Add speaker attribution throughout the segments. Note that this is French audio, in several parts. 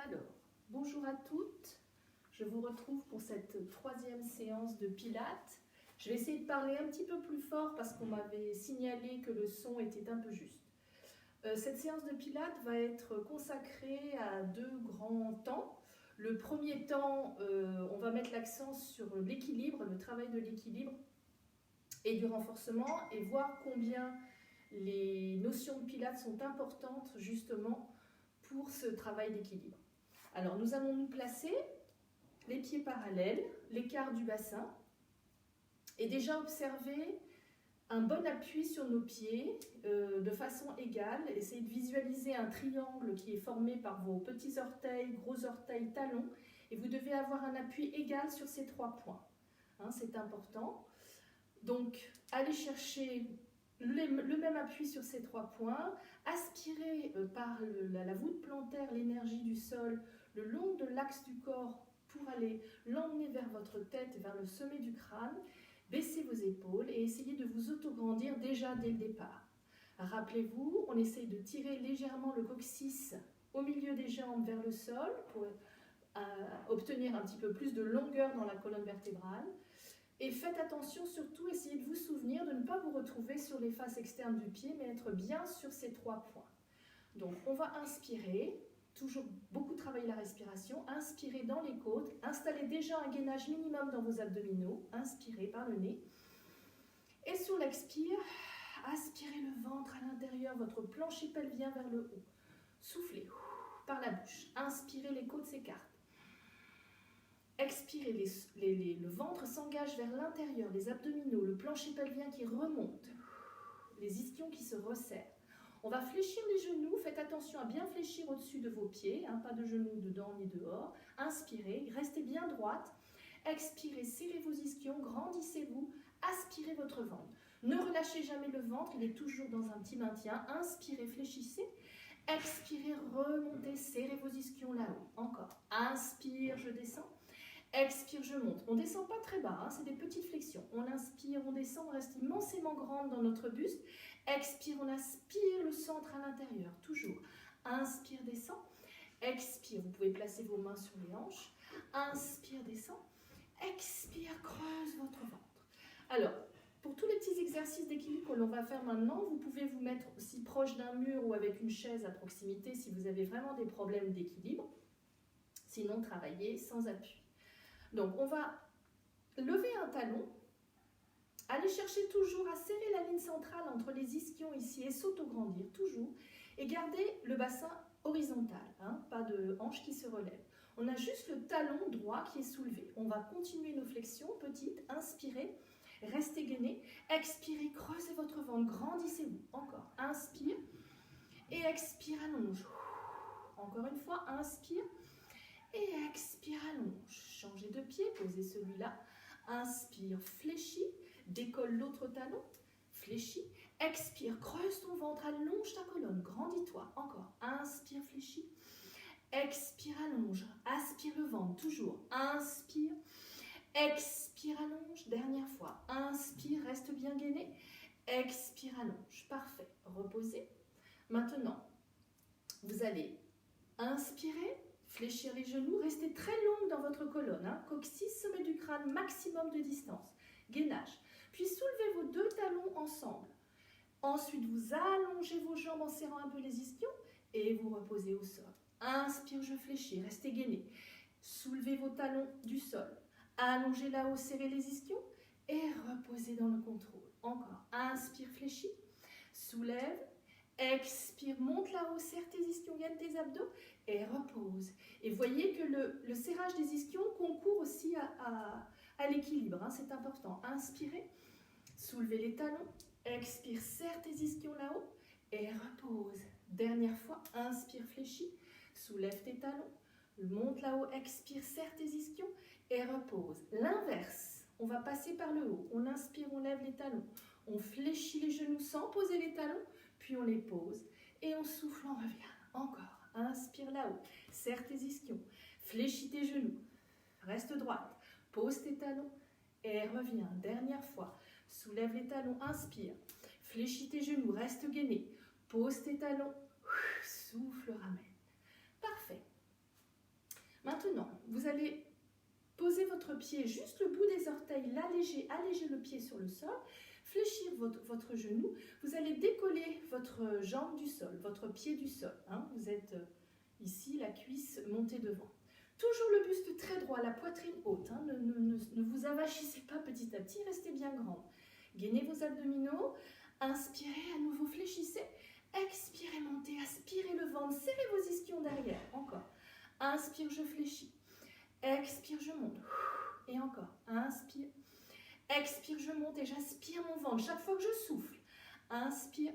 Speaker 1: Alors, bonjour à toutes, je vous retrouve pour cette troisième séance de Pilates. Je vais essayer de parler un petit peu plus fort parce qu'on m'avait signalé que le son était un peu juste. Cette séance de Pilates va être consacrée à deux grands temps. Le premier temps, on va mettre l'accent sur l'équilibre, le travail de l'équilibre et du renforcement et voir combien les notions de Pilates sont importantes justement pour ce travail d'équilibre. Alors nous allons nous placer les pieds parallèles, l'écart du bassin et déjà observer un bon appui sur nos pieds de façon égale. Essayez de visualiser un triangle qui est formé par vos petits orteils, gros orteils, talons et vous devez avoir un appui égal sur ces trois points. Hein, c'est important. Donc allez chercher le même appui sur ces trois points, aspirez par la voûte plantaire l'énergie du sol le long de l'axe du corps pour aller l'emmener vers votre tête, vers le sommet du crâne. Baissez vos épaules et essayez de vous autograndir déjà dès le départ. Rappelez-vous, on essaye de tirer légèrement le coccyx au milieu des jambes vers le sol pour obtenir un petit peu plus de longueur dans la colonne vertébrale. Et faites attention surtout, essayez de vous souvenir de ne pas vous retrouver sur les faces externes du pied, mais être bien sur ces trois points. Donc on va inspirer, toujours beaucoup travailler la respiration, inspirez dans les côtes, installez déjà un gainage minimum dans vos abdominaux, inspirez par le nez. Et sur l'expire, aspirez le ventre à l'intérieur, votre plancher pelvien vers le haut. Soufflez par la bouche, inspirez, les côtes s'écartent. Expirez, le ventre s'engage vers l'intérieur, les abdominaux, le plancher pelvien qui remonte, les ischions qui se resserrent. On va fléchir les genoux, faites attention à bien fléchir au-dessus de vos pieds, hein, pas de genoux dedans ni dehors. Inspirez, restez bien droite. Expirez, serrez vos ischions, grandissez-vous, aspirez votre ventre. Ne relâchez jamais le ventre, il est toujours dans un petit maintien. Inspirez, fléchissez. Expirez, remontez, serrez vos ischions là-haut. Encore. Inspire, je descends. Expire, je monte. On ne descend pas très bas, hein, c'est des petites flexions. On inspire, on descend, on reste immensément grande dans notre buste. Expire, on aspire le centre à l'intérieur, toujours. Inspire, descend. Expire, vous pouvez placer vos mains sur les hanches. Inspire, descend. Expire, creuse votre ventre. Alors, pour tous les petits exercices d'équilibre que l'on va faire maintenant, vous pouvez vous mettre aussi proche d'un mur ou avec une chaise à proximité si vous avez vraiment des problèmes d'équilibre. Sinon, travaillez sans appui. Donc, on va lever un talon, aller chercher toujours à serrer la ligne centrale entre les ischions ici et s'autograndir toujours et garder le bassin horizontal, hein, pas de hanche qui se relève. On a juste le talon droit qui est soulevé. On va continuer nos flexions petites, inspirez, restez gainé, expirez, creusez votre ventre, grandissez-vous. Encore, inspire et expire, allonge. Encore une fois, inspire. Et expire, allonge. Changez de pied, posez celui-là. Inspire, fléchis, décolle l'autre talon, fléchis. Expire, creuse ton ventre, allonge ta colonne, grandis-toi. Encore, inspire, fléchis. Expire, allonge. Aspire le ventre, toujours. Inspire, expire, allonge. Dernière fois. Inspire, reste bien gainé. Expire, allonge. Parfait. Reposez. Maintenant, vous allez inspirer. Fléchir les genoux, restez très longue dans votre colonne, hein. Coccyx, sommet du crâne, maximum de distance, gainage. Puis soulevez vos deux talons ensemble. Ensuite, vous allongez vos jambes en serrant un peu les ischions et vous reposez au sol. Inspire, je fléchis, restez gainé. Soulevez vos talons du sol. Allongez là-haut, serrez les ischions et reposez dans le contrôle. Encore, inspire, fléchis, soulève. Expire, monte là-haut, serre tes ischions, gaine tes abdos et repose. Et voyez que le serrage des ischions concourt aussi à l'équilibre, hein, c'est important. Inspirez, soulevez les talons, expire, serre tes ischions là-haut et repose. Dernière fois, inspire, fléchis, soulève tes talons, monte là-haut, expire, serre tes ischions et repose. L'inverse, on va passer par le haut. On inspire, on lève les talons, on fléchit les genoux sans poser les talons, puis on les pose et on souffle, on revient. Encore, inspire là-haut, serre tes ischions, fléchis tes genoux, reste droite, pose tes talons et reviens. Dernière fois, soulève les talons, inspire, fléchis tes genoux, reste gainé, pose tes talons, souffle, ramène. Parfait. allez poser votre pied juste le bout des orteils, l'alléger, alléger le pied sur le sol, fléchir votre genou. Vous allez décoller votre jambe du sol, votre pied du sol. Hein. Vous êtes ici, la cuisse montée devant. Toujours le buste très droit, la poitrine haute. Hein. Ne vous avachissez pas petit à petit, restez bien grande. Gainez vos abdominaux, inspirez, à nouveau fléchissez, expirez, montez, aspirez le ventre, serrez vos ischions derrière, encore. Inspire, je fléchis, expire, je monte, et encore, inspire, expire, je monte et j'aspire mon ventre chaque fois que je souffle. Inspire,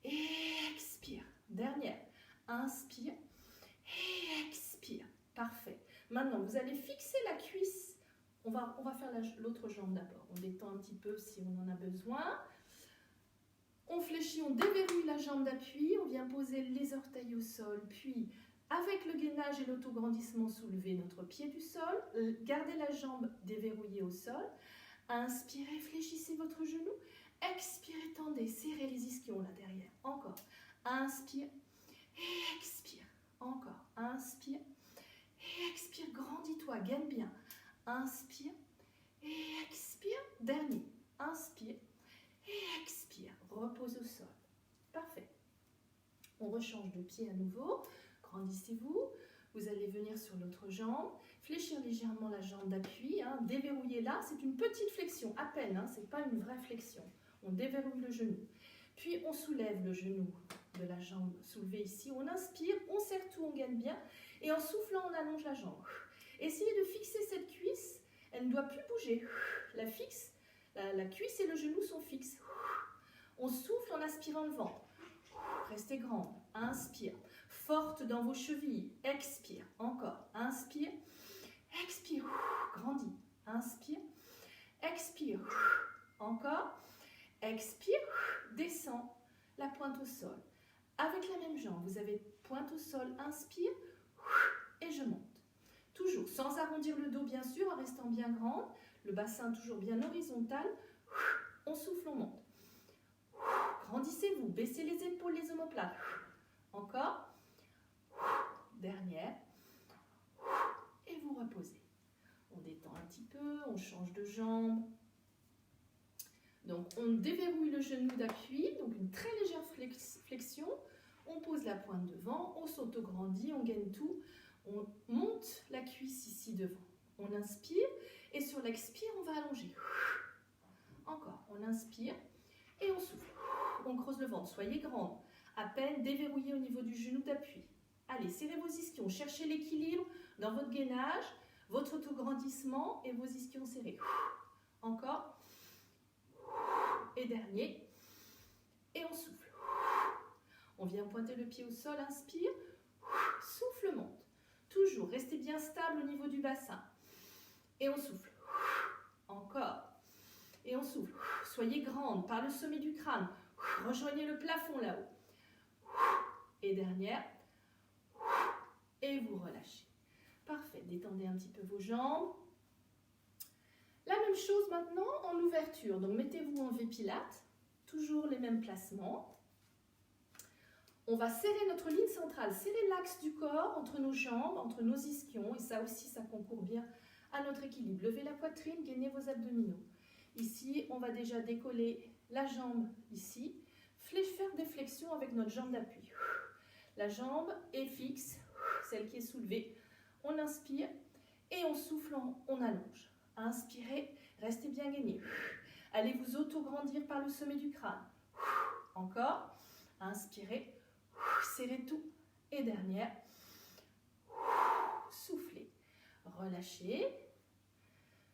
Speaker 1: et expire, dernière, inspire, et expire, parfait. Maintenant, vous allez fixer la cuisse. On va faire l'autre jambe d'abord. On détend un petit peu si on en a besoin. On fléchit, on déverrouille la jambe d'appui. On vient poser les orteils au sol. Puis, avec le gainage et l'autograndissement, soulever notre pied du sol. Gardez la jambe déverrouillée au sol. Inspirez, fléchissez votre genou. Expirez, tendez, serrez les ischions là derrière. Encore. Inspire et expire. Encore. Inspire et expire. Grandis-toi, gagne bien. Inspire et expire. Dernier. Inspire et expire. Repose au sol. Parfait. On rechange de pied à nouveau. Grandissez-vous. Vous allez venir sur l'autre jambe. Fléchir légèrement la jambe d'appui. Hein. Déverrouiller là. C'est une petite flexion. À peine. Hein. Ce n'est pas une vraie flexion. On déverrouille le genou. Puis on soulève le genou de la jambe soulevée ici. On inspire. On serre tout. On gagne bien. Et en soufflant, on allonge la jambe. Essayez de fixer cette cuisse, elle ne doit plus bouger. La cuisse et le genou sont fixes. On souffle en aspirant le ventre. Restez grande. Inspire. Forte dans vos chevilles. Expire. Encore. Inspire. Expire. Grandis. Inspire. Expire. Encore. Expire. Descend. La pointe au sol. Avec la même jambe, vous avez pointe au sol. Inspire. Et je monte. Toujours sans arrondir le dos bien sûr, en restant bien grande. Le bassin toujours bien horizontal. On souffle, on monte. Grandissez-vous, baissez les épaules, les omoplates. Encore. Dernière. Et vous reposez. On détend un petit peu, on change de jambe. Donc on déverrouille le genou d'appui, donc une très légère flexion. On pose la pointe devant, on s'autograndit, on gaine tout. On monte la cuisse ici devant. On inspire et sur l'expire, on va allonger. Encore, on inspire et on souffle. On creuse le ventre, soyez grande. À peine déverrouillé au niveau du genou d'appui. Allez, serrez vos ischions, cherchez l'équilibre dans votre gainage, votre autograndissement et vos ischions serrés. Encore. Et dernier. Et on souffle. On vient pointer le pied au sol, inspire. Souffle, monte. Toujours, restez bien stable au niveau du bassin. Et on souffle. Encore. Et on souffle. Soyez grande par le sommet du crâne. Rejoignez le plafond là-haut. Et dernière. Et vous relâchez. Parfait. Détendez un petit peu vos jambes. La même chose maintenant en ouverture. Donc mettez-vous en V-Pilates. Toujours les mêmes placements. On va serrer notre ligne centrale, serrer l'axe du corps entre nos jambes, entre nos ischions. Et ça aussi, ça concourt bien à notre équilibre. Levez la poitrine, gainez vos abdominaux. Ici, on va déjà décoller la jambe ici. Faire des flexions avec notre jambe d'appui. La jambe est fixe, celle qui est soulevée. On inspire et on souffle, on allonge. Inspirez, restez bien gainé. Allez vous auto-grandir par le sommet du crâne. Encore. Inspirez. Serrez tout. Et dernière. Soufflez. Relâchez.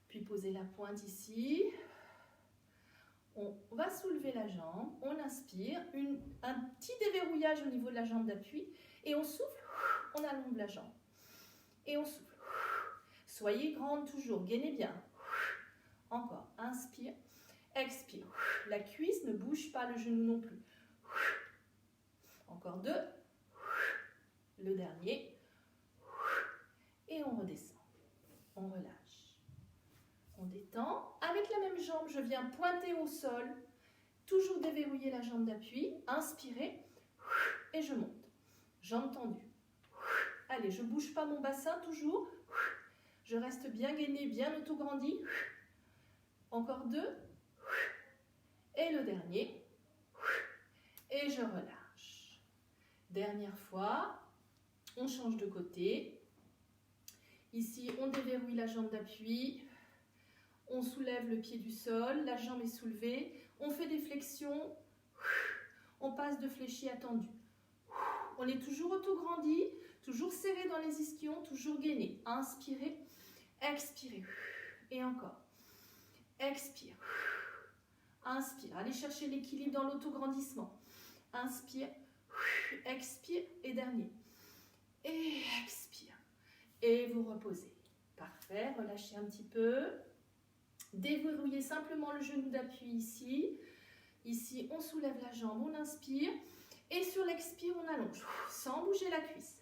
Speaker 1: Puis posez la pointe ici. On va soulever la jambe. On inspire. Un petit déverrouillage au niveau de la jambe d'appui. Et on souffle. On allonge la jambe. Et on souffle. Soyez grande toujours. Gainez bien. Encore. Inspire. Expire. La cuisse ne bouge pas, le genou non plus. Encore 2. Le dernier. Et on redescend. On relâche. On détend. Avec la même jambe, je viens pointer au sol. Toujours déverrouiller la jambe d'appui. Inspirez. Et je monte. Jambe tendue. Allez, je ne bouge pas mon bassin toujours. Je reste bien gainé, bien auto-grandi. Encore 2. Et le dernier. Et je relâche. Dernière fois. On change de côté. Ici, on déverrouille la jambe d'appui. On soulève le pied du sol. La jambe est soulevée. On fait des flexions. On passe de fléchi à tendu. On est toujours auto-grandi, toujours serré dans les ischions, toujours gainé. Inspirez, expirez. Et encore. Expire. Inspire. Allez chercher l'équilibre dans l'autograndissement. Inspire. Expire. Et dernier. Et expire. Et vous reposez. Parfait. Relâchez un petit peu. Déverrouillez simplement le genou d'appui ici. Ici, on soulève la jambe, on inspire. Et sur l'expire, on allonge, sans bouger la cuisse.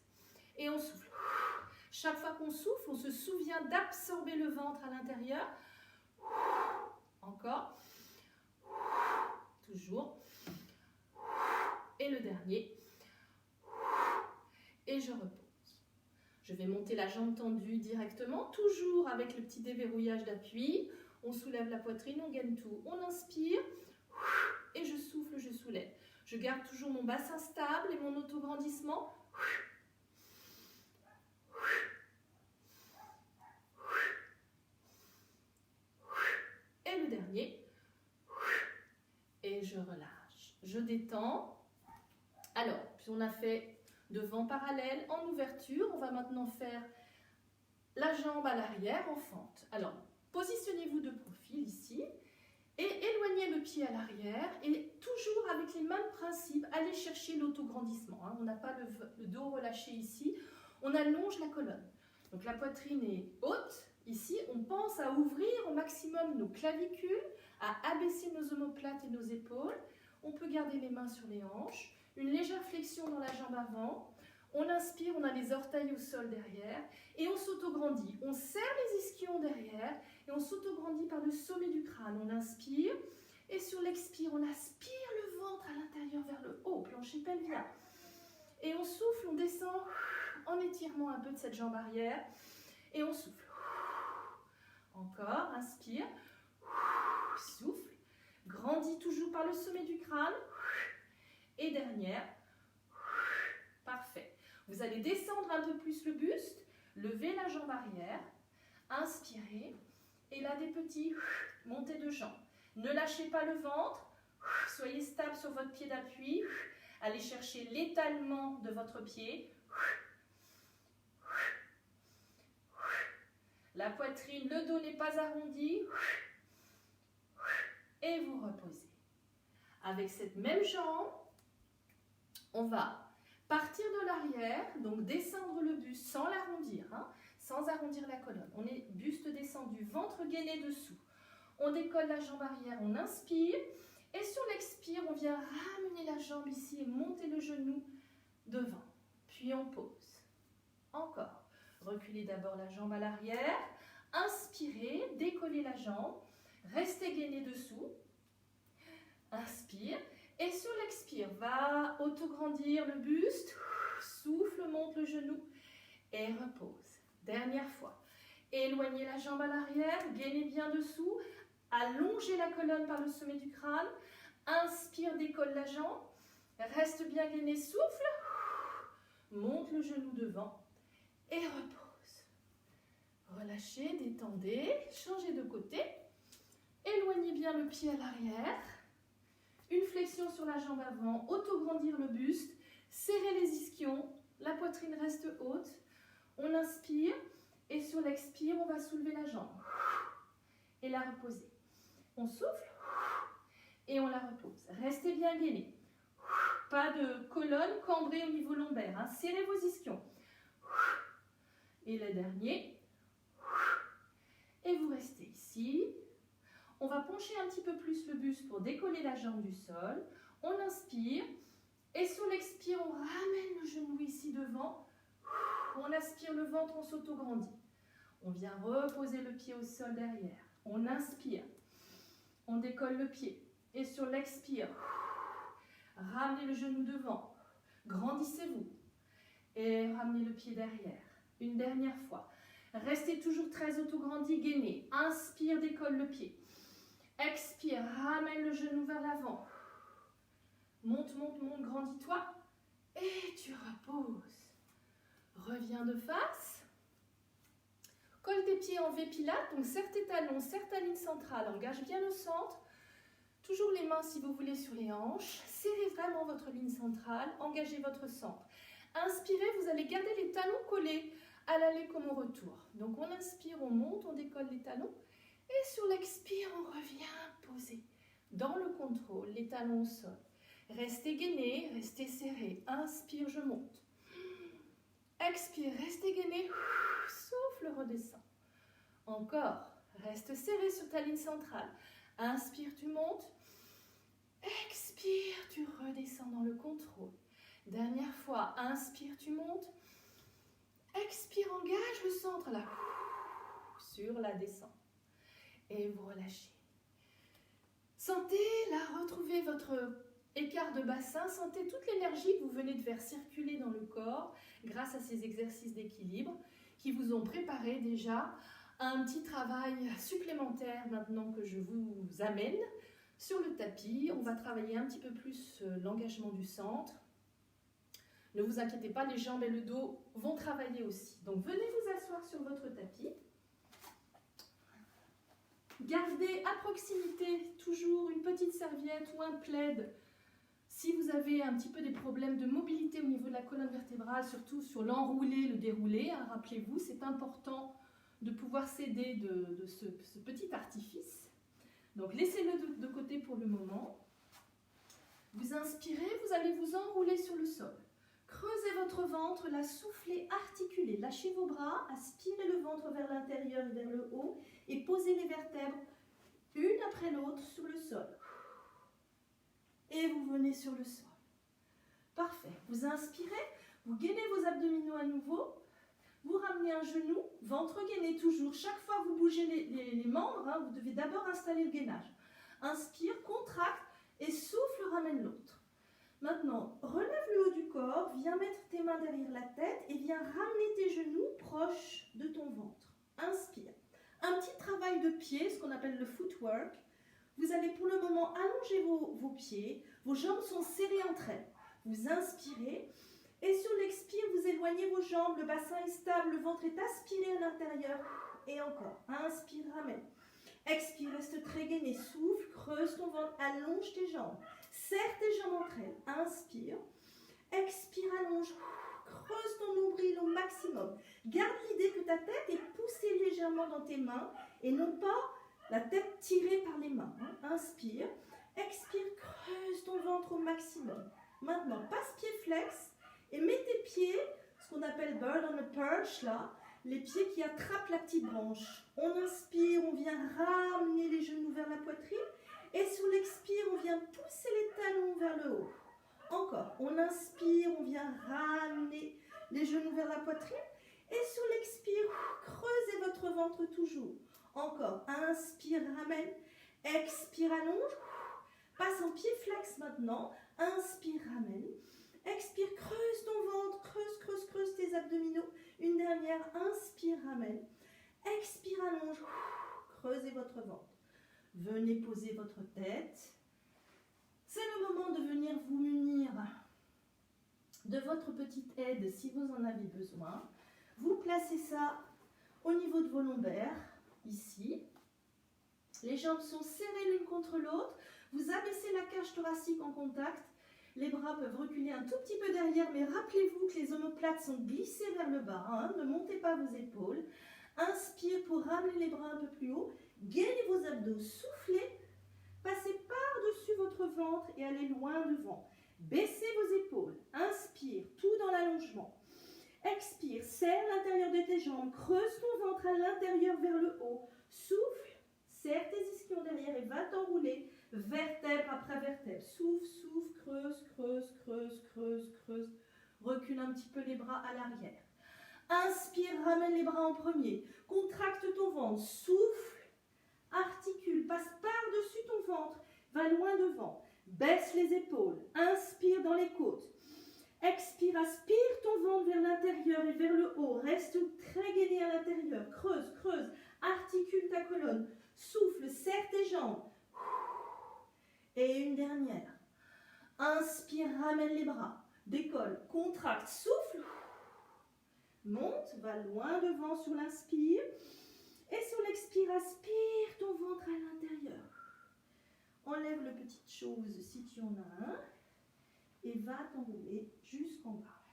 Speaker 1: Et on souffle. Chaque fois qu'on souffle, on se souvient d'absorber le ventre à l'intérieur. Encore. Toujours. Et le dernier. Et je repose. Je vais monter la jambe tendue directement, toujours avec le petit déverrouillage d'appui. On soulève la poitrine, on gaine tout. On inspire. Et je souffle, je soulève. Je garde toujours mon bassin stable et mon autograndissement. Et le dernier. Et je relâche. Je détends. Alors, puis on a fait devant parallèle, en ouverture. On va maintenant faire la jambe à l'arrière en fente. Alors, positionnez-vous de profil ici. Et éloignez le pied à l'arrière et toujours avec les mêmes principes, allez chercher l'autograndissement. On n'a pas le dos relâché ici, on allonge la colonne. Donc la poitrine est haute. Ici, on pense à ouvrir au maximum nos clavicules, à abaisser nos omoplates et nos épaules. On peut garder les mains sur les hanches. Une légère flexion dans la jambe avant. On inspire, on a les orteils au sol derrière et on s'autograndit. On serre les ischions derrière et on s'autograndit par le sommet du crâne. On inspire et sur l'expire, on aspire le ventre à l'intérieur vers le haut, plancher pelvien. Et on souffle, on descend en étirement un peu de cette jambe arrière et on souffle. Encore, inspire, souffle, grandit toujours par le sommet du crâne et dernière. Parfait. Vous allez descendre un peu plus le buste, lever la jambe arrière, inspirez, et là des petits montées de jambes. Ne lâchez pas le ventre, soyez stable sur votre pied d'appui, allez chercher l'étalement de votre pied. La poitrine, le dos n'est pas arrondi, et vous reposez. Avec cette même jambe, on va partir de l'arrière, donc descendre le buste sans l'arrondir, sans arrondir la colonne. On est buste descendu, ventre gainé dessous. On décolle la jambe arrière, on inspire. Et sur l'expire, on vient ramener la jambe ici et monter le genou devant. Puis on pose. Encore. Reculez d'abord la jambe à l'arrière. Inspirez, décollez la jambe. Restez gainé dessous. Inspire. Et sur l'expire, va autograndir le buste, souffle, monte le genou et repose. Dernière fois. Éloignez la jambe à l'arrière, gainez bien dessous, allongez la colonne par le sommet du crâne, inspire, décolle la jambe, reste bien gainé, souffle, monte le genou devant et repose. Relâchez, détendez, changez de côté, éloignez bien le pied à l'arrière. Une flexion sur la jambe avant, autograndir le buste, serrer les ischions, la poitrine reste haute. On inspire et sur l'expire, on va soulever la jambe et la reposer. On souffle et on la repose. Restez bien gainé. Pas de colonne cambrée au niveau lombaire. Serrez vos ischions. Et le dernier. Et vous restez ici. On va pencher un petit peu plus le buste pour décoller la jambe du sol. On inspire. Et sur l'expire, on ramène le genou ici devant. On aspire le ventre, on s'autograndit. On vient reposer le pied au sol derrière. On inspire. On décolle le pied. Et sur l'expire, ramenez le genou devant. Grandissez-vous. Et ramenez le pied derrière. Une dernière fois. Restez toujours très autograndi, gainé. Inspire, décolle le pied. Expire, ramène le genou vers l'avant. Monte, monte, monte, grandis-toi. Et tu reposes. Reviens de face. Colle tes pieds en V Pilates, donc serre tes talons, serre ta ligne centrale, engage bien le centre. Toujours les mains si vous voulez sur les hanches. Serrez vraiment votre ligne centrale, engagez votre centre. Inspirez, vous allez garder les talons collés à l'aller comme au retour. Donc on inspire, on monte, on décolle les talons. Et sur l'expire, on revient poser. Dans le contrôle, les talons au sol. Restez gainé, restez serré. Inspire, je monte. Expire, restez gainé. Souffle, redescend. Encore, reste serré sur ta ligne centrale. Inspire, tu montes. Expire, tu redescends dans le contrôle. Dernière fois, inspire, tu montes. Expire, engage le centre là. Sur la descente. Et vous relâchez. Sentez là, retrouvez votre écart de bassin. Sentez toute l'énergie que vous venez de faire circuler dans le corps grâce à ces exercices d'équilibre qui vous ont préparé déjà à un petit travail supplémentaire maintenant que je vous amène sur le tapis. On va travailler un petit peu plus l'engagement du centre. Ne vous inquiétez pas, les jambes et le dos vont travailler aussi. Donc venez vous asseoir sur votre tapis. Gardez à proximité toujours une petite serviette ou un plaid. Si vous avez un petit peu des problèmes de mobilité au niveau de la colonne vertébrale, surtout sur l'enroulé, le déroulé, hein, rappelez-vous, c'est important de pouvoir s'aider de ce petit artifice. Donc laissez-le de côté pour le moment. Vous inspirez, vous allez vous enrouler sur le sol. Creusez votre ventre, la soufflez, articulez. Lâchez vos bras, aspirez le ventre vers l'intérieur et vers le haut et posez les vertèbres une après l'autre sur le sol. Et vous venez sur le sol. Parfait. Vous inspirez, vous gainez vos abdominaux à nouveau. Vous ramenez un genou, ventre gainé toujours. Chaque fois que vous bougez les membres, hein, vous devez d'abord installer le gainage. Inspire, contracte et souffle, ramène l'autre. Maintenant, relève le haut du corps, viens mettre tes mains derrière la tête et viens ramener tes genoux proches de ton ventre. Inspire. Un petit travail de pied, ce qu'on appelle le footwork. Vous allez pour le moment allonger vos pieds, vos jambes sont serrées entre elles. Vous inspirez et sur l'expire, vous éloignez vos jambes, le bassin est stable, le ventre est aspiré à l'intérieur. Et encore, inspire, ramène. Expire, reste très gainé, souffle, creuse ton ventre, allonge tes jambes. Serre tes jambes entre elles. Inspire. Expire, allonge. Creuse ton nombril au maximum. Garde l'idée que ta tête est poussée légèrement dans tes mains et non pas la tête tirée par les mains. Inspire. Expire, creuse ton ventre au maximum. Maintenant, passe-pied flex et mets tes pieds, ce qu'on appelle bird on a perch, là, les pieds qui attrapent la petite branche. On inspire, on vient ramener les genoux vers la poitrine. Et sur l'expire, on vient pousser les talons vers le haut. Encore, on inspire, on vient ramener les genoux vers la poitrine. Et sur l'expire, creusez votre ventre toujours. Encore, inspire, ramène. Expire, allonge. Passe en pied flex maintenant. Inspire, ramène. Expire, creuse ton ventre. Creuse, creuse, creuse tes abdominaux. Une dernière, inspire, ramène. Expire, allonge. Creusez votre ventre. Venez poser votre tête. C'est le moment de venir vous munir de votre petite aide si vous en avez besoin. Vous placez ça au niveau de vos lombaires, ici. Les jambes sont serrées l'une contre l'autre. Vous abaissez la cage thoracique en contact. Les bras peuvent reculer un tout petit peu derrière, mais rappelez-vous que les omoplates sont glissées vers le bas. Hein. Ne montez pas vos épaules. Inspire pour ramener les bras un peu plus haut. Gainez vos abdos, soufflez, passez par-dessus votre ventre et allez loin devant. Baissez vos épaules, inspire, tout dans l'allongement. Expire, serre l'intérieur de tes jambes, creuse ton ventre à l'intérieur vers le haut. Souffle, serre tes ischions derrière et va t'enrouler, vertèbre après vertèbre. Souffle, souffle, creuse, creuse, creuse, creuse, creuse. Recule un petit peu les bras à l'arrière. Inspire, ramène les bras en premier. Contracte ton ventre, souffle, articule, passe par-dessus ton ventre, va loin devant. Baisse les épaules, inspire dans les côtes. Expire, aspire ton ventre vers l'intérieur et vers le haut. Reste très gainé à l'intérieur.
Speaker 2: Et une dernière. Inspire, ramène les bras. Décolle, contracte, souffle. Monte, va loin devant sur l'inspire. Et sur l'expire, aspire ton ventre à l'intérieur. Enlève le petite chose si tu en as un. Et va t'enrouler jusqu'en bas.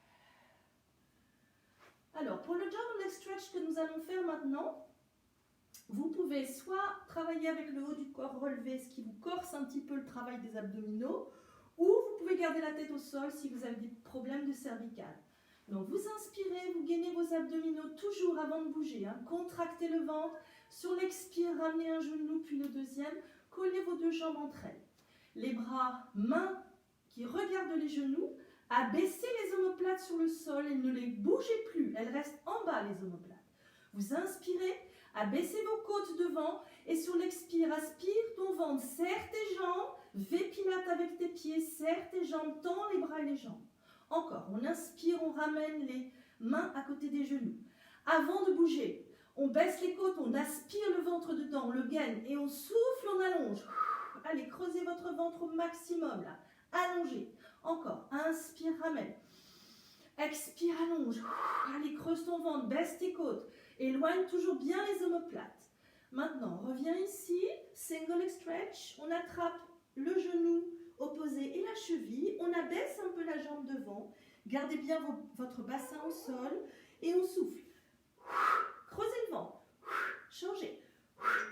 Speaker 2: Alors, pour le double leg stretch que nous allons faire maintenant, vous pouvez soit travailler avec le haut du corps relevé, ce qui vous corse un petit peu le travail des abdominaux, ou vous pouvez garder la tête au sol si vous avez des problèmes de cervical. Donc, vous inspirez, vous gainez vos abdominaux toujours avant de bouger. Hein. Contractez le ventre. Sur l'expire, ramenez un genou, puis le deuxième. Collez vos deux jambes entre elles. Les bras, mains qui regardent les genoux. Abaissez les omoplates sur le sol et ne les bougez plus. Elles restent en bas, les omoplates. Vous inspirez, abaissez vos côtes devant. Et sur l'expire, aspire ton ventre. Serre tes jambes. V-pilate avec tes pieds. Serre tes jambes. Tends les bras et les jambes. Encore, on inspire, on ramène les mains à côté des genoux. Avant de bouger, on baisse les côtes, on aspire le ventre dedans, on le gaine et on souffle, on allonge. Allez, creusez votre ventre au maximum là. Allongez. Encore, inspire, ramène. Expire, allonge. Allez, creuse ton ventre, baisse tes côtes. Éloigne toujours bien les omoplates. Maintenant, reviens ici, single leg stretch. On attrape le genou opposé et la cheville, on abaisse un peu la jambe devant, gardez bien votre bassin au sol et on souffle. Creusez le ventre, changez,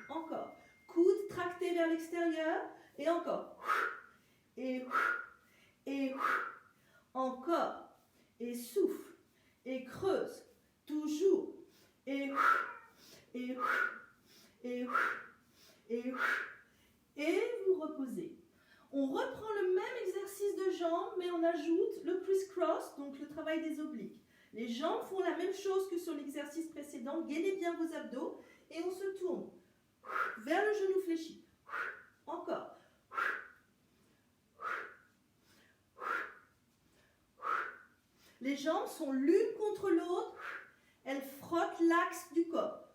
Speaker 2: encore, coude tracté vers l'extérieur et encore, et encore, et souffle, et creuse, toujours, et vous reposez. On reprend le même exercice de jambes, mais on ajoute le criss-cross, donc le travail des obliques. Les jambes font la même chose que sur l'exercice précédent. Gainez bien vos abdos et on se tourne vers le genou fléchi. Encore. Les jambes sont l'une contre l'autre. Elles frottent l'axe du corps.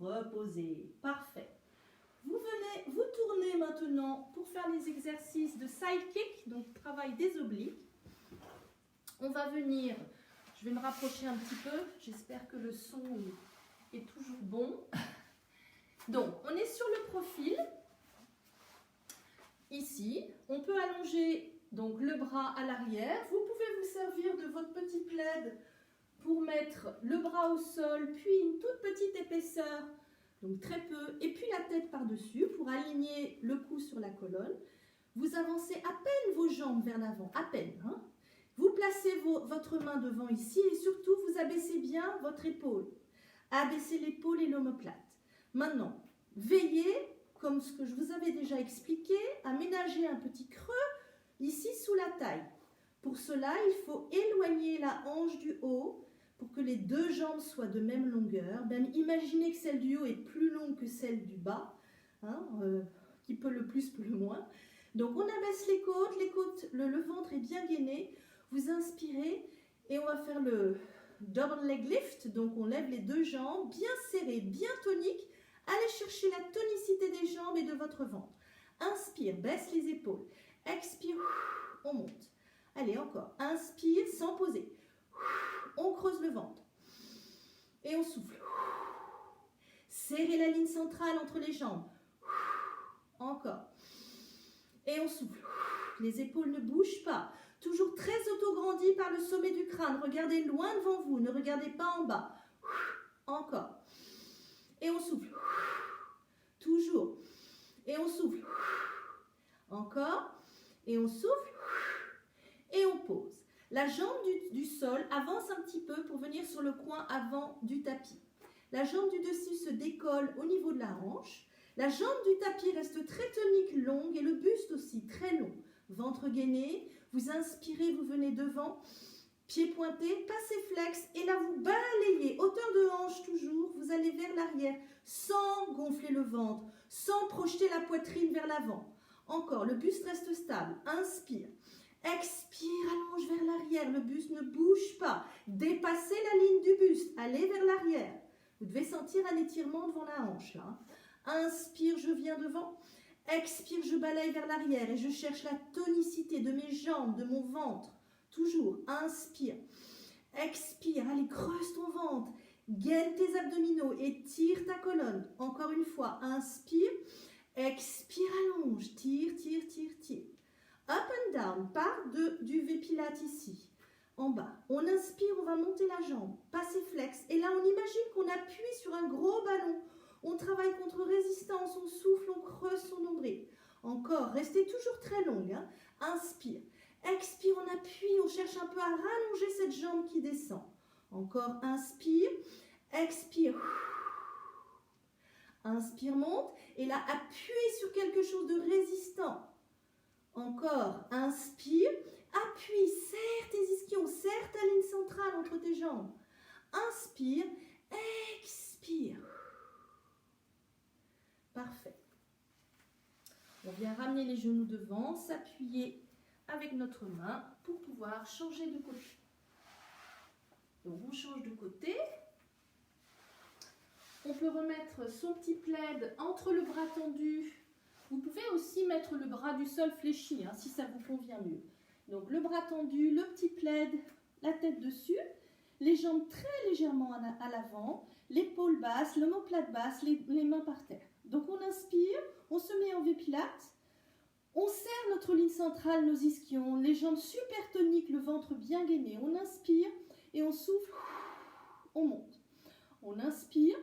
Speaker 2: Reposez. Parfait. Vous tournez maintenant pour faire les exercices de side kick, donc travail des obliques. On va venir, je vais me rapprocher un petit peu, j'espère que le son est toujours bon. Donc, on est sur le profil. Ici, on peut allonger donc, le bras à l'arrière. Vous pouvez vous servir de votre petit plaid pour mettre le bras au sol, puis une toute petite épaisseur, donc très peu, et puis la tête par-dessus pour aligner le cou sur la colonne. Vous avancez à peine vos jambes vers l'avant, à peine. Hein. Vous placez votre main devant ici et surtout vous abaissez bien votre épaule. Abaissez l'épaule et l'omoplate. Maintenant, veillez, comme ce que je vous avais déjà expliqué, à ménager un petit creux ici sous la taille. Pour cela, il faut éloigner la hanche du haut pour que les deux jambes soient de même longueur. Même imaginez que celle du haut est plus longue que celle du bas, hein, qui peut le plus, peut le moins. Donc on abaisse les côtes, le ventre est bien gainé. Vous inspirez et on va faire le double leg lift. Donc on lève les deux jambes, bien serrées, bien toniques. Allez chercher la tonicité des jambes et de votre ventre. Inspire, baisse les épaules. Expire, on monte. Allez, encore. Inspire sans poser. On creuse le ventre. Et on souffle. Serrez la ligne centrale entre les jambes. Encore. Et on souffle. Les épaules ne bougent pas. Toujours très auto-grandi par le sommet du crâne. Regardez loin devant vous. Ne regardez pas en bas. Encore. Et on souffle. Toujours. Et on souffle. Encore. Et on souffle. Et on pose. La jambe du sol avance un petit peu pour venir sur le coin avant du tapis. La jambe du dessus se décolle au niveau de la hanche. La jambe du tapis reste très tonique, longue et le buste aussi très long. Ventre gainé, vous inspirez, vous venez devant. Pieds pointés, passez flex et là vous balayez, hauteur de hanche toujours, vous allez vers l'arrière sans gonfler le ventre, sans projeter la poitrine vers l'avant. Encore, le buste reste stable, inspire. Expire, allonge vers l'arrière. Le buste ne bouge pas. Dépassez la ligne du buste. Allez vers l'arrière. Vous devez sentir un étirement devant la hanche. Là. Inspire, je viens devant. Expire, je balaye vers l'arrière et je cherche la tonicité de mes jambes, de mon ventre. Toujours, inspire. Expire, allez, creuse ton ventre. Gaine tes abdominaux et tire ta colonne. Encore une fois, inspire. Expire, allonge. Tire, tire, tire, tire. Up and down, part du V-Pilates ici. En bas, on inspire, on va monter la jambe. Passer flex. Et là, on imagine qu'on appuie sur un gros ballon. On travaille contre résistance, on souffle, on creuse son nombril. Encore, restez toujours très longue. Hein. Inspire. Expire, on appuie, on cherche un peu à rallonger cette jambe qui descend. Encore, inspire. Expire. Inspire, monte. Et là, appuyez sur quelque chose de résistant. Encore, inspire. Appuie, serre tes ischions, serre ta ligne centrale entre tes jambes. Inspire. Expire. Parfait. On vient ramener les genoux devant, s'appuyer avec notre main pour pouvoir changer de côté. Donc on change de côté. On peut remettre son petit plaid entre le bras tendu. Vous pouvez aussi mettre le bras du sol fléchi, hein, si ça vous convient mieux. Donc le bras tendu, le petit plaid, la tête dessus, les jambes très légèrement à l'avant, l'épaule basse, l'omoplate basse, les mains par terre. Donc on inspire, on se met en V-Pilates, on serre notre ligne centrale, nos ischions, les jambes super toniques, le ventre bien gainé. On inspire et on souffle, on monte. On inspire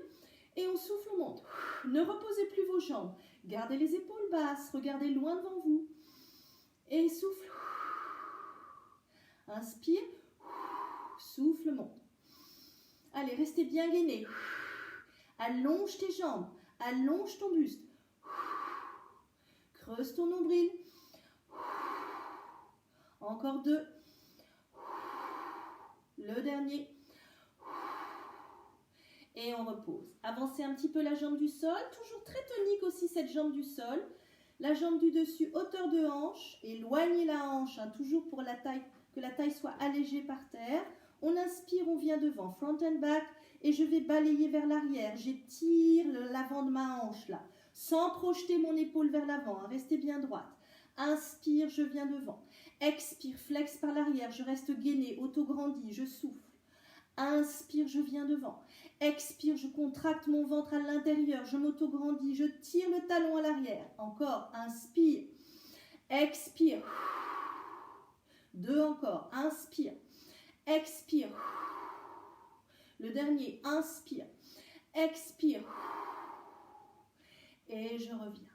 Speaker 2: et on souffle, on monte. Ne reposez plus vos jambes, gardez les épaules basses, regardez loin devant vous. Et souffle, inspire, souffle, monte. Allez, restez bien gainé. Allonge tes jambes. Allonge ton buste. Creuse ton nombril. Encore 2. Le dernier. Et on repose. Avancez un petit peu la jambe du sol. Toujours très tonique aussi cette jambe du sol. La jambe du dessus, hauteur de hanche. Éloignez la hanche, hein, toujours pour que la taille soit allégée par terre. On inspire, on vient devant. Front and back. Et je vais balayer vers l'arrière. J'étire l'avant de ma hanche là, sans projeter mon épaule vers l'avant. Hein. Restez bien droite. Inspire, je viens devant. Expire, flex par l'arrière. Je reste gainé, auto-grandi, je souffle. Inspire, je viens devant. Expire, je contracte mon ventre à l'intérieur. Je m'auto-grandis, je tire le talon à l'arrière. Encore, inspire. Expire. 2 encore. Inspire. Expire. Le dernier, inspire, expire, et je reviens.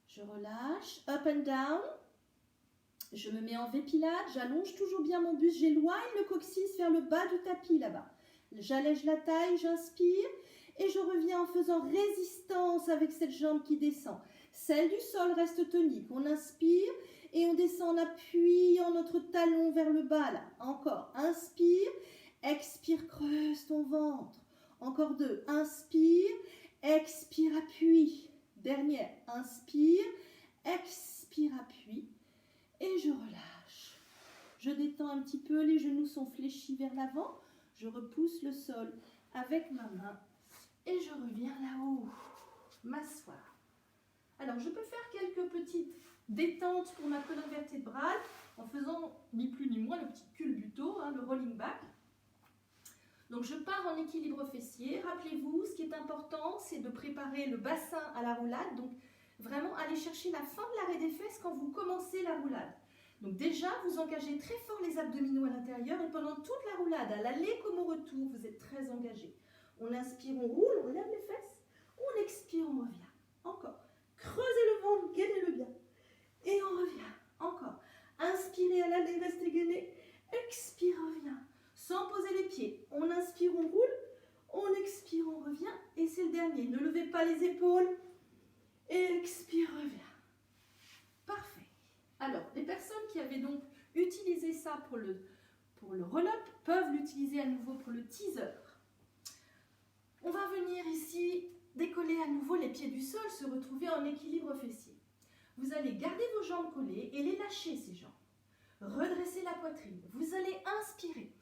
Speaker 2: Je relâche, up and down, je me mets en V-Pilates, j'allonge toujours bien mon buste, j'éloigne le coccyx vers le bas du tapis là-bas. J'allège la taille, j'inspire, et je reviens en faisant résistance avec cette jambe qui descend. Celle du sol reste tonique, on inspire, et on descend en appuyant notre talon vers le bas là. Encore, inspire. Expire, creuse ton ventre. Encore 2. Inspire, expire, appuie. Dernière. Inspire, expire, appuie. Et je relâche. Je détends un petit peu. Les genoux sont fléchis vers l'avant. Je repousse le sol avec ma main. Et je reviens là-haut. M'asseoir. Alors, je peux faire quelques petites détentes pour ma colonne vertébrale en faisant ni plus ni moins le petit culbuto, hein, le rolling back. Donc je pars en équilibre fessier. Rappelez-vous, ce qui est important, c'est de préparer le bassin à la roulade. Donc vraiment aller chercher la fin de l'arrêt des fesses quand vous commencez la roulade. Donc déjà, vous engagez très fort les abdominaux à l'intérieur et pendant toute la roulade, à l'aller comme au retour, vous êtes très engagé. On inspire, on roule, on lève les fesses. On expire, on revient. Encore. Creusez le ventre, gainez-le bien. Et on revient. Encore. Inspirez à l'aller, restez gainé. Expire, revient. Sans poser les pieds. On inspire, on roule. On expire, on revient. Et c'est le dernier. Ne levez pas les épaules. Et expire, revient. Parfait. Alors, les personnes qui avaient donc utilisé ça pour le roll-up peuvent l'utiliser à nouveau pour le teaser. On va venir ici décoller à nouveau les pieds du sol, se retrouver en équilibre fessier. Vous allez garder vos jambes collées et les lâcher, ces jambes. Redressez la poitrine. Vous allez inspirer.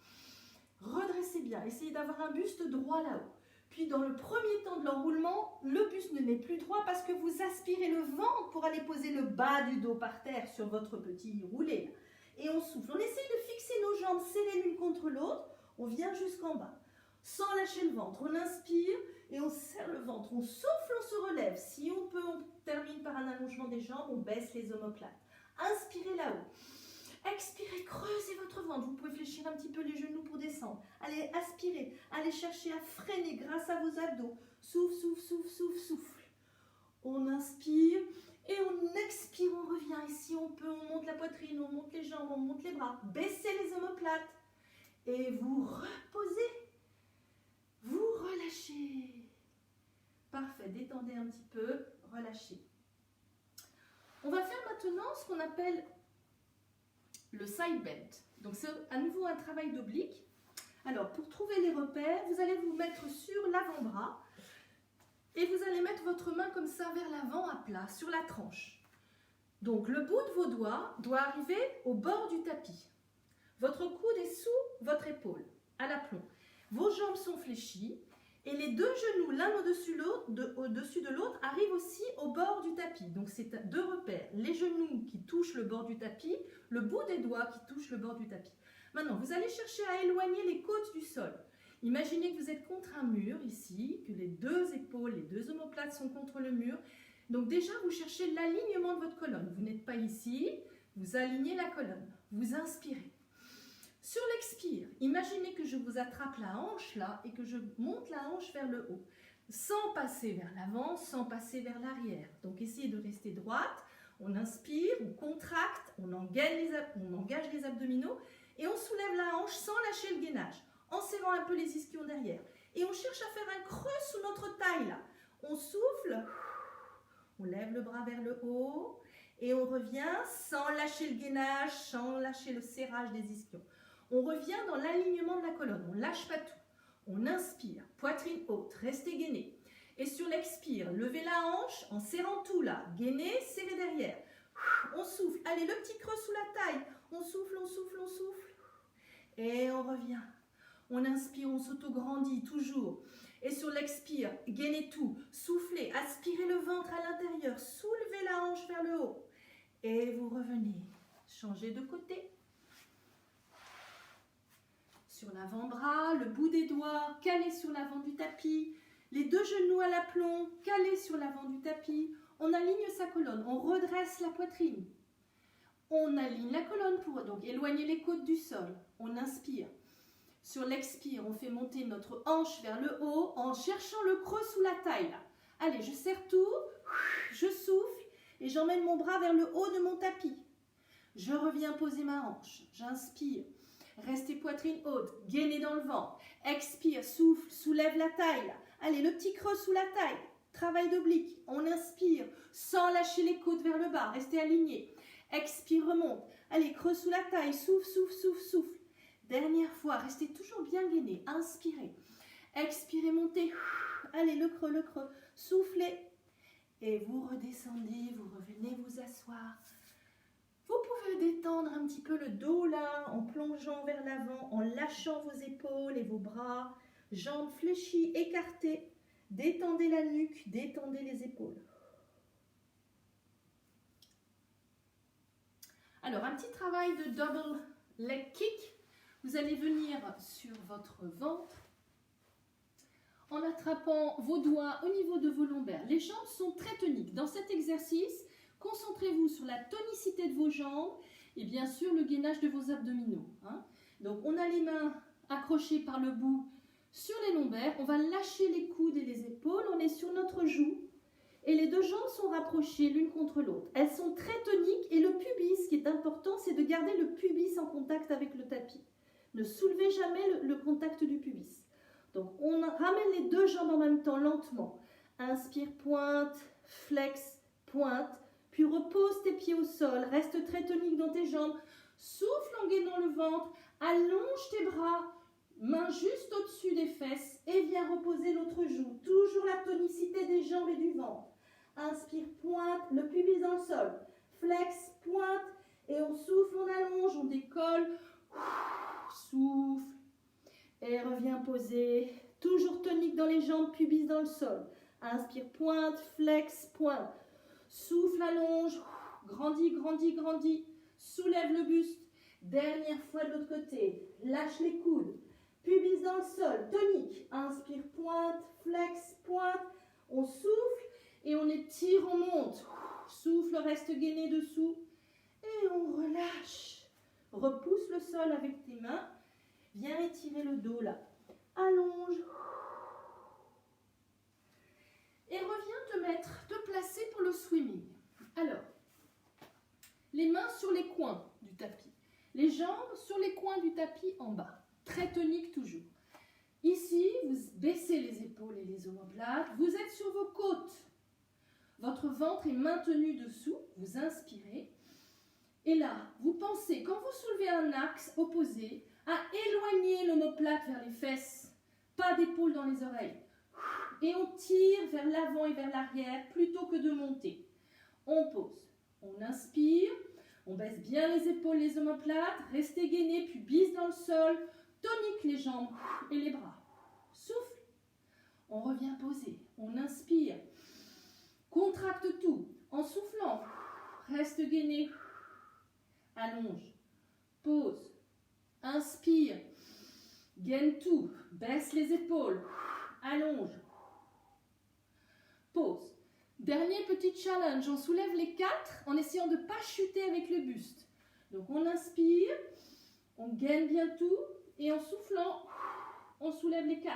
Speaker 2: Redressez bien. Essayez d'avoir un buste droit là-haut. Puis dans le premier temps de l'enroulement, le buste ne n'est plus droit parce que vous aspirez le ventre pour aller poser le bas du dos par terre sur votre petit roulé. Là. Et on souffle. On essaye de fixer nos jambes scellées l'une contre l'autre. On vient jusqu'en bas. Sans lâcher le ventre. On inspire et on serre le ventre. On souffle, on se relève. Si on peut, on termine par un allongement des jambes. On baisse les omoplates. Inspirez là-haut. Expirez, creusez votre ventre. Vous pouvez fléchir un petit peu les genoux pour descendre. Allez, aspirez. Allez chercher à freiner grâce à vos abdos. Souffle, souffle, souffle, souffle, souffle. On inspire et on expire, on revient. Et si on peut, on monte la poitrine, on monte les jambes, on monte les bras. Baissez les omoplates. Et vous reposez. Vous relâchez. Parfait, détendez un petit peu, relâchez. On va faire maintenant ce qu'on appelle le side bend. Donc c'est à nouveau un travail d'oblique. Alors pour trouver les repères, vous allez vous mettre sur l'avant-bras et vous allez mettre votre main comme ça vers l'avant à plat, sur la tranche. Donc le bout de vos doigts doit arriver au bord du tapis. Votre coude est sous votre épaule, à l'aplomb. Vos jambes sont fléchies et les deux genoux, l'un au-dessus de l'autre, arrivent aussi au bord du tapis. Donc c'est deux repères, les genoux qui touchent le bord du tapis, le bout des doigts qui touche le bord du tapis. Maintenant, vous allez chercher à éloigner les côtes du sol. Imaginez que vous êtes contre un mur ici, que les deux épaules, les deux omoplates sont contre le mur. Donc déjà, vous cherchez l'alignement de votre colonne. Vous n'êtes pas ici, vous alignez la colonne. Vous inspirez. Sur l'expire, imaginez que je vous attrape la hanche là et que je monte la hanche vers le haut, sans passer vers l'avant, sans passer vers l'arrière. Donc essayez de rester droite, on inspire, on contracte, on engage les abdominaux et on soulève la hanche sans lâcher le gainage, en serrant un peu les ischions derrière. Et on cherche à faire un creux sous notre taille là. On souffle, on lève le bras vers le haut et on revient sans lâcher le gainage, sans lâcher le serrage des ischions. On revient dans l'alignement de la colonne, on ne lâche pas tout. On inspire, poitrine haute, restez gainé. Et sur l'expire, levez la hanche en serrant tout là. Gainez, serrez derrière. On souffle, allez le petit creux sous la taille. On souffle, on souffle, on souffle. Et on revient. On inspire, on s'auto-grandit toujours. Et sur l'expire, gainez tout. Soufflez, aspirez le ventre à l'intérieur. Soulevez la hanche vers le haut. Et vous revenez. Changez de côté. Sur l'avant-bras, le bout des doigts calé sur l'avant du tapis, les deux genoux à l'aplomb calés sur l'avant du tapis. On aligne sa colonne, on redresse la poitrine. On aligne la colonne pour donc éloigner les côtes du sol. On inspire. Sur l'expire, on fait monter notre hanche vers le haut en cherchant le creux sous la taille. Là. Allez, je serre tout, je souffle et j'emmène mon bras vers le haut de mon tapis. Je reviens poser ma hanche, j'inspire. Restez poitrine haute, gainez dans le ventre. Expire, souffle, soulève la taille. Là. Allez, le petit creux sous la taille. Travail d'oblique. On inspire sans lâcher les côtes vers le bas. Restez aligné. Expire, remonte. Allez, creux sous la taille. Souffle, souffle, souffle, souffle. Dernière fois, restez toujours bien gainé. Inspirez. Expirez, montez. Allez, le creux, soufflez. Et vous redescendez, vous revenez vous asseoir. Vous pouvez détendre un petit peu le dos là, en plongeant vers l'avant, en lâchant vos épaules et vos bras, jambes fléchies, écartées. Détendez la nuque, détendez les épaules. Alors, un petit travail de double leg kick. Vous allez venir sur votre ventre en attrapant vos doigts au niveau de vos lombaires. Les jambes sont très toniques. Dans cet exercice, concentrez-vous sur la tonicité de vos jambes et bien sûr le gainage de vos abdominaux. Hein. Donc on a les mains accrochées par le bout sur les lombaires, on va lâcher les coudes et les épaules, on est sur notre joue et les deux jambes sont rapprochées l'une contre l'autre. Elles sont très toniques et le pubis, ce qui est important, c'est de garder le pubis en contact avec le tapis. Ne soulevez jamais le contact du pubis. Donc on ramène les deux jambes en même temps lentement. Inspire, pointe, flex, pointe. Puis repose tes pieds au sol, reste très tonique dans tes jambes, souffle en gainant le ventre, allonge tes bras, main juste au-dessus des fesses et viens reposer l'autre joue. Toujours la tonicité des jambes et du ventre. Inspire, pointe, le pubis dans le sol. Flex, pointe, et on souffle, on allonge, on décolle. Souffle. Et reviens poser. Toujours tonique dans les jambes, pubis dans le sol. Inspire, pointe, flex, pointe. Souffle, allonge. Grandis, grandis, grandis. Soulève le buste. Dernière fois de l'autre côté. Lâche les coudes. Pubis dans le sol, tonique. Inspire, pointe, flex, pointe. On souffle et on étire, on monte. Souffle, reste gainé dessous. Et on relâche. Repousse le sol avec tes mains. Viens étirer le dos là. Allonge. Et reviens te placer pour le swimming. Alors, les mains sur les coins du tapis. Les jambes sur les coins du tapis en bas. Très tonique toujours. Ici, vous baissez les épaules et les omoplates. Vous êtes sur vos côtes. Votre ventre est maintenu dessous. Vous inspirez. Et là, vous pensez, quand vous soulevez un axe opposé, à éloigner l'omoplate vers les fesses. Pas d'épaule dans les oreilles. Et on tire vers l'avant et vers l'arrière plutôt que de monter. On pose. On inspire. On baisse bien les épaules, les omoplates. Restez gainé, puis bise dans le sol. Tonique les jambes et les bras. Souffle. On revient poser. On inspire. Contracte tout. En soufflant. Reste gainé. Allonge. Pose. Inspire. Gaine tout. Baisse les épaules. Allonge. Pose. Dernier petit challenge. On soulève les 4 en essayant de ne pas chuter avec le buste. Donc on inspire. On gaine bien tout. Et en soufflant, on soulève les 4.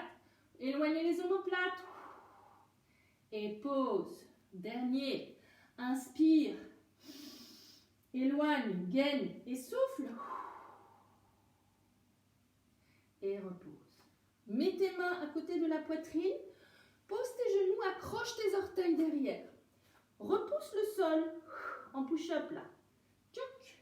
Speaker 2: Éloignez les omoplates. Et pause. Dernier. Inspire. Éloigne, gaine et souffle. Et repose. Mets tes mains à côté de la poitrine. Pose tes genoux, accroche tes orteils derrière. Repousse le sol en push-up là. Tchouk.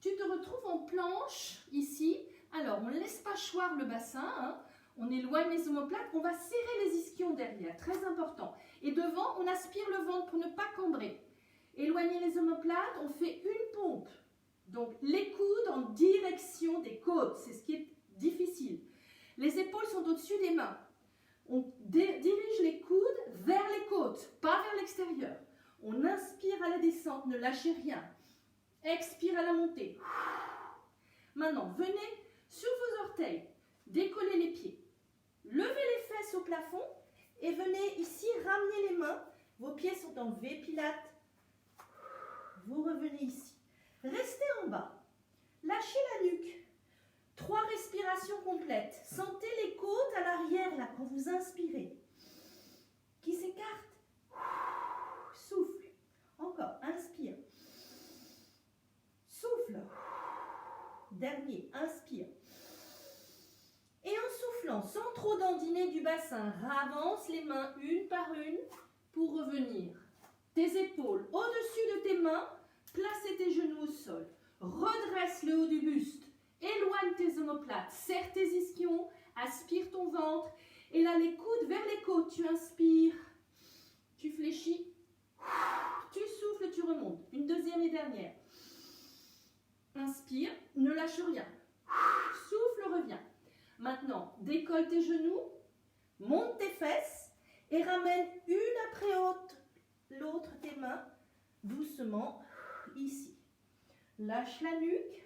Speaker 2: Tu te retrouves en planche ici. Alors, on ne laisse pas choir le bassin. Hein. On éloigne les omoplates. On va serrer les ischions derrière. Très important. Et devant, on aspire le ventre pour ne pas cambrer. Éloignez les omoplates. On fait une pompe. Donc, les coudes en direction des côtes. C'est ce qui est difficile. Les épaules sont au-dessus des mains. On dirige les coudes vers les côtes, pas vers l'extérieur. On inspire à la descente, ne lâchez rien. Expire à la montée. Maintenant, venez sur vos orteils, décollez les pieds. Levez les fesses au plafond et venez ici ramener les mains. Vos pieds sont en V Pilates. Vous revenez ici. Restez en bas. Lâchez la nuque. 3 respirations complètes. Sentez les côtes à l'arrière là quand vous inspirez. Qui s'écarte. Souffle. Encore. Inspire. Souffle. Dernier. Inspire. Et en soufflant, sans trop dandiner du bassin, avance les mains une par une pour revenir. Tes épaules au-dessus de tes mains. Placez tes genoux au sol. Redresse le haut du buste. Éloigne tes omoplates, serre tes ischions, aspire ton ventre. Et là, les coudes vers les côtes. Tu inspires, tu fléchis, tu souffles, tu remontes. Une deuxième et dernière. Inspire, ne lâche rien. Souffle, reviens. Maintenant, décolle tes genoux, monte tes fesses et ramène une après l'autre tes mains doucement ici. Lâche la nuque.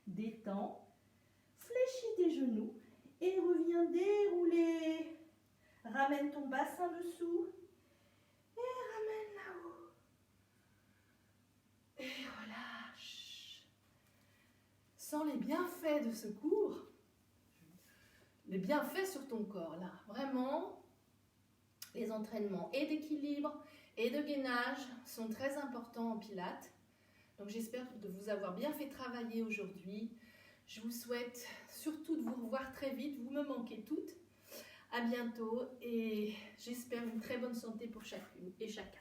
Speaker 2: Détends, fléchis tes genoux et reviens dérouler. Ramène ton bassin dessous et ramène là-haut. Et relâche. Sens les bienfaits de ce cours, les bienfaits sur ton corps là. Vraiment, les entraînements et d'équilibre et de gainage sont très importants en pilates. Donc j'espère de vous avoir bien fait travailler aujourd'hui. Je vous souhaite surtout de vous revoir très vite. Vous me manquez toutes. À bientôt et j'espère une très bonne santé pour chacune et chacun.